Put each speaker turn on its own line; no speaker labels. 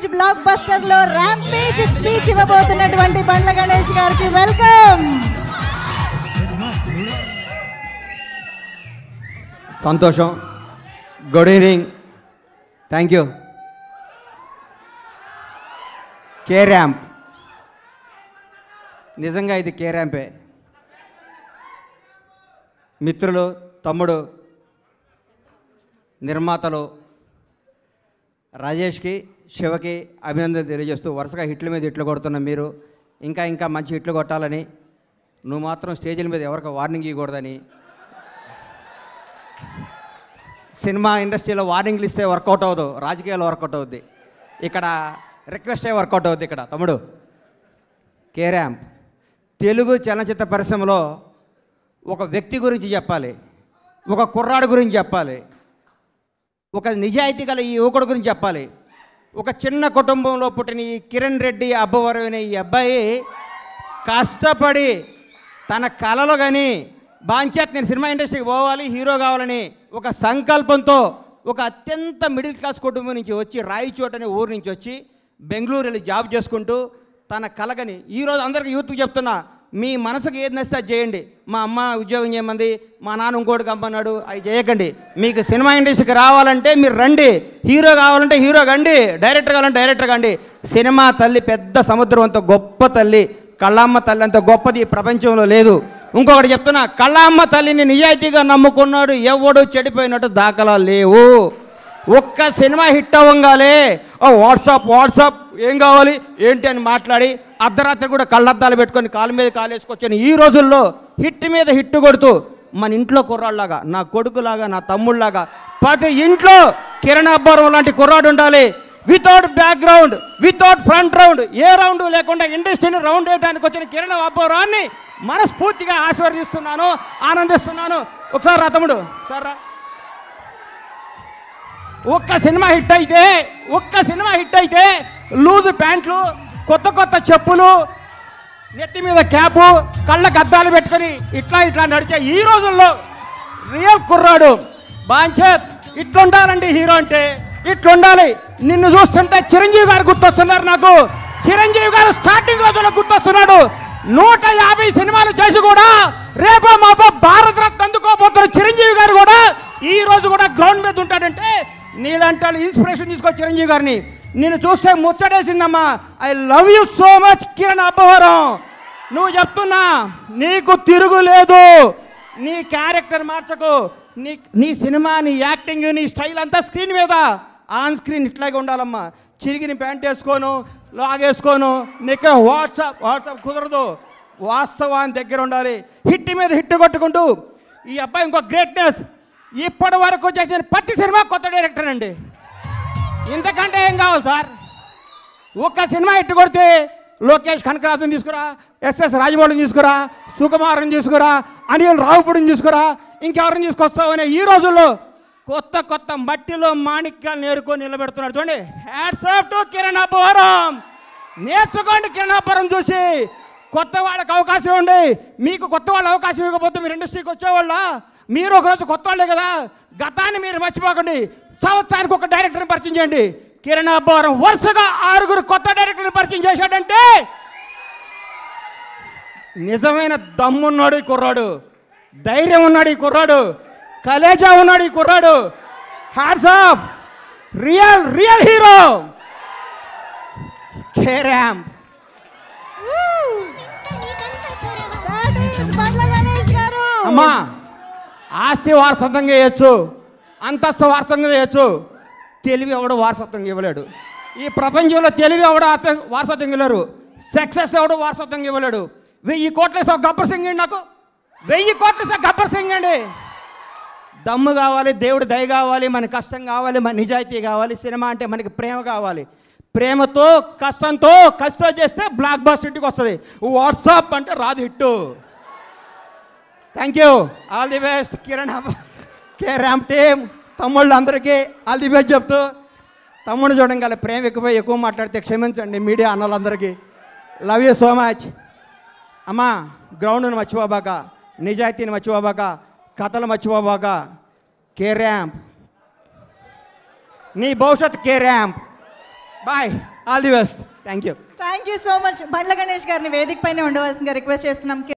Range block buster లో rampage speech ఇవ్వబోతున్నటువంటి Bandla Ganesh గారికి welcome.
సంతోషం. Good evening. Thank you. K ramp నిజంగా ఇది కే ర్యాంపే. మిత్రులు, తమ్ముడు, నిర్మాతలు రాజేష్కి, శివకి అభినందన తెలియజేస్తూ వరుసగా హిట్ల మీద హిట్లు కొడుతున్న మీరు ఇంకా ఇంకా మంచి హిట్లు కొట్టాలని, నువ్వు మాత్రం స్టేజీల మీద ఎవరికి వార్నింగ్ ఇవ్వకూడదని, సినిమా ఇండస్ట్రీలో వార్నింగ్లు ఇస్తే వర్కౌట్ అవ్వదు, రాజకీయాలు వర్కౌట్ అవుద్ది, ఇక్కడ రిక్వెస్టే వర్కౌట్ అవుద్ది. ఇక్కడ తమ్ముడు కే ర్యాంప్ తెలుగు చలనచిత్ర పరిశ్రమలో ఒక వ్యక్తి గురించి చెప్పాలి, ఒక కుర్రాడు గురించి చెప్పాలి, ఒక నిజాయితీ గల ఈ యువకుడు గురించి చెప్పాలి. ఒక చిన్న కుటుంబంలో పుట్టిన ఈ కిరణ్ రెడ్డి అబ్బవరం అనే ఈ అబ్బాయి కష్టపడి తన కళలో కానీ బాంచేత్ నేను సినిమా ఇండస్ట్రీకి పోవాలి, హీరో కావాలని ఒక సంకల్పంతో ఒక అత్యంత మిడిల్ క్లాస్ కుటుంబం నుంచి వచ్చి రాయచోట అనే ఊరు నుంచి వచ్చి బెంగళూరు వెళ్ళి జాబ్ చేసుకుంటూ తన కలగని ఈరోజు అందరికీ యూత్కి చెప్తున్నా, మీ మనసుకు ఏది నచ్చితే అది చేయండి. మా అమ్మ ఉద్యోగం చేయమంది, మా నాన్న ఇంకోటి కమ్మన్నాడు, అవి చేయకండి. మీకు సినిమా ఇండస్ట్రీకి రావాలంటే మీరు రండి, హీరో కావాలంటే హీరో కండి, డైరెక్టర్ కావాలంటే డైరెక్టర్ కండి. సినిమా తల్లి పెద్ద సముద్రం అంత గొప్ప తల్లి, కళ్ళమ్మ తల్లి అంత గొప్పది ఈ ప్రపంచంలో లేదు. ఇంకొకటి చెప్తున్నా, కళ్ళమ్మ తల్లిని నిజాయితీగా నమ్ముకున్నాడు ఎవడు చెడిపోయినట్టు దాఖలా లేవు. ఒక్క సినిమా హిట్ అవ్వగానే వాట్సాప్ ఏం కావాలి ఏంటి అని మాట్లాడి అర్ధరాత్రి కూడా కళ్ళద్దాలు పెట్టుకొని కాలు మీద కాలు వేసుకొచ్చాను. ఈ రోజుల్లో హిట్ మీద హిట్ కొడుతూ మన ఇంట్లో కుర్రాళ్ళలాగా, నా కొడుకులాగా, నా తమ్ముళ్ళలాగా ప్రతి ఇంట్లో కిరణ్ అబ్బవరం లాంటి కుర్రాడు ఉండాలి. Without background, without front round, a round లేకుండా ఇండస్ట్రీని రౌండ్ వేయడానికి వచ్చిన కిరణ్ అబ్బవరాన్ని మనస్ఫూర్తిగా ఆశీర్వదిస్తున్నాను, ఆనందిస్తున్నాను. ఒకసారి రా తమ్ముడు, ఒకసారి రా. ఒక్క సినిమా హిట్ అయితే లూజు ప్యాంట్లు, కొత్త కొత్త చెప్పులు, నెత్తి మీద క్యాపు, కళ్ళకు అద్దాలు పెట్టుకొని ఇట్లా నడిచే ఈ రోజుల్లో రియల్ కుర్రాడు బాంచేత్ ఇట్లుండాలండి. హీరో అంటే ఇట్లుండాలి. నిన్ను చూస్తుంటే చిరంజీవి గారు గుర్తొస్తున్నారు నాకు. చిరంజీవి గారు స్టార్టింగ్ రోజుల్లో గుర్తొస్తున్నాడు. 150 సినిమాలు చేసి కూడా రేపో మాపో భారత రత్న అందుకోబోతున్న చిరంజీవి గారు కూడా ఈ రోజు కూడా గ్రౌండ్ మీద ఉంటాడంటే నీలాంటి ఇన్స్పిరేషన్ తీసుకో చిరంజీవి గారిని. నేను చూస్తే ముచ్చటేసిందమ్మా. I love you so much Kiran Abbavaram. నువ్వు చెప్తున్నా, నీకు తిరుగులేదు. నీ క్యారెక్టర్ మార్చకు. నీ సినిమా, నీ యాక్టింగ్, నీ స్టైల్ అంతా స్క్రీన్ మీద, ఆన్ స్క్రీన్ ఇట్లాగే ఉండాలమ్మా. చిరిగిన ప్యాంట్ వేసుకోను, లాగేసుకోను, నీకు వాట్సాప్ కుదరదు. వాస్తవాన్ని దగ్గర ఉండాలి. హిట్ మీద హిట్ కొట్టుకుంటూ ఈ అబ్బాయి ఇంకో గ్రేట్నెస్, ఇప్పటి వరకు చేసిన ప్రతి సినిమా కొత్త డైరెక్టర్ అండి. ఇంతకంటే ఏం కావాలి సార్? ఒక్క సినిమా హిట్ కొడితే లోకేష్ కనకరాజుని తీసుకురా, ఎస్ఎస్ రాజమౌళిని తీసుకురా, సుకుమార్ని తీసుకురా, అనిల్ రావుపూడిని తీసుకురా, ఇంకెవరిని తీసుకొస్తావు అనే ఈ రోజుల్లో కొత్త మట్టిలో మాణిక్యాలు నేర్కొని నిలబెడుతున్నాడు. చూడండి, hats off to Kiran Abbavaram. నేర్చుకోండి కిరణ్ అబ్బవరం చూసి. కొత్త వాళ్ళకి అవకాశం ఇవ్వండి. మీకు కొత్త వాళ్ళ అవకాశం ఇవ్వకపోతే మీరు ఇండస్ట్రీకి వచ్చేవాళ్ళ? మీరు ఒకరోజు కొత్త వాళ్ళే కదా. గతాన్ని మీరు మర్చిపోకండి. సంవత్సరానికి ఒక డైరెక్టర్ని పరిచయం చేయండి. కిరణ్ అబ్బవరం వరుసగా 6 కొత్త డైరెక్టర్ని పరిచయం చేశాడంటే నిజమైన దమ్మున్నాడు ఈ కుర్రాడు, ధైర్యం ఉన్నాడు ఈ కుర్రాడు, కలేజా ఉన్నాడు ఈ కుర్రాడు. Hats off, real hero K ramp. అమ్మా, ఆస్తి వారసత్వంగా వేయచ్చు, అంతస్తు వారసత్వంగా వేయచ్చు, తెలివి ఎవడు వారసత్వంగా ఇవ్వలేడు. ఈ ప్రపంచంలో తెలివి ఎవడు వారసత్వంగా ఇవ్వలేరు, సక్సెస్ ఎవడు వారసత్వంగా ఇవ్వలేడు. 1000 కోట్ల గబ్బర్ సింగ్ అండి. నాకు 1000 కోట్ల గబ్బర్ సింగ్ అండి. దమ్ము కావాలి, దేవుడి దయ కావాలి, మన కష్టం కావాలి, మన నిజాయితీ కావాలి. సినిమా అంటే మనకి ప్రేమ కావాలి. ప్రేమతో కష్టంతో చేస్తే బ్లాక్ బస్టర్ ఇంటికి వస్తుంది. వాట్సాప్ అంటే రాదు hit. Thank you, all the best Kiran K ramp team. తమ్ముళ్ళు అందరికీ ఆల్ ది బెస్ట్ చెప్తూ, తమ్ముడు చూడండి ప్రేమ ఎక్కువ మాట్లాడితే క్షమించండి మీడియా అన్నలందరికీ. Love you so much. అమ్మా, గ్రౌండ్ను మర్చిపోబాక, నిజాయితీని మర్చిపోబాక, కథలు మర్చిపోబాక. కే ర్యాంప్ నీ భవిష్యత్ K ramp. Bye, all the best. Thank you
so much. Bandla Ganesh గారిని వేదిక పైన ఉండవలసిందిగా రిక్వెస్ట్ చేస్తున్నాం.